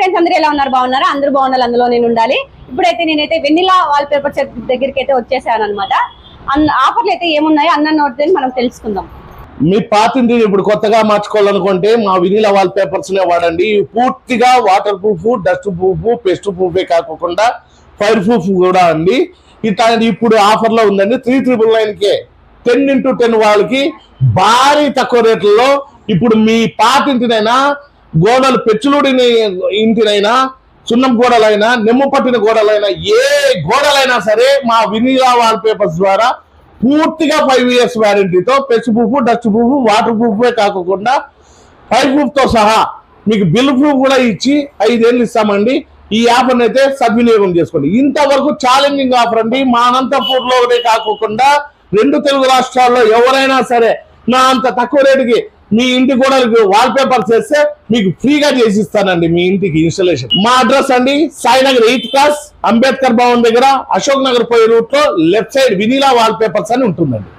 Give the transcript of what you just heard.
Friends, అందరూ ఎలా ఉన్నారు? బాగున్నారా? అందరూ బాగున్నారు, అందులో నేను ఉండాలి. ఇప్పుడైతే నేనైతే వెనిలా వాల్ పేపర్స్ దగ్గరికి అయితే వచ్చేసాను అనమాట. ఆఫర్లు అయితే ఏమున్నాయో అన్న నోట్ మనం తెలుసుకుందాం. మీ పాతింటిని ఇప్పుడు కొత్తగా మార్చుకోవాలనుకుంటే మా వెనిలా వాల్ పేపర్స్ నే వాడండి. పూర్తిగా waterproof, dustproof, pest ప్రూఫే కాకుండా ఫైర్ ప్రూఫ్ కూడా అండి. ఇట్లాంటి ఇప్పుడు ఆఫర్ లో ఉందండి. 3999కే 10x10 వాళ్ళకి భారీ తక్కువ రేట్లలో ఇప్పుడు మీ పాతింటినైనా, గోడలు పెచ్చులుడిన ఇంటినైనా, సున్నం గోడలైనా, నిమ్మ పట్టిన గోడలైనా, ఏ గోడలైనా సరే మా వెనిలా వాల్ పేపర్స్ ద్వారా పూర్తిగా 5 years వ్యారంటీతో pestproof, dustproof, water ప్రూఫే కాకుండా ఫైర్ ప్రూఫ్ తో సహా మీకు బిల్ ప్రూఫ్ కూడా ఇచ్చి 5 ఏళ్ళు ఇస్తామండి. ఈ ఆఫర్ అయితే సద్వినియోగం చేసుకోండి. ఇంతవరకు ఛాలెంజింగ్ ఆఫర్ అండి. మా అనంతపూర్ లోనే కాకుండా 2 తెలుగు రాష్ట్రాల్లో ఎవరైనా సరే నా అంత తక్కువ రేటుకి మీ ఇంటి కూడా వాల్ పేపర్స్ వేస్తే మీకు ఫ్రీగా చేసిస్తానండి. మీ ఇంటికి ఇన్స్టాలేషన్. మా అడ్రస్ అండి సాయినగర్ 8th క్లాస్, అంబేద్కర్ భవన్ దగ్గర, అశోక్ నగర్ పోయే రూట్ లో left side vanilla wall papers అని ఉంటుందండి.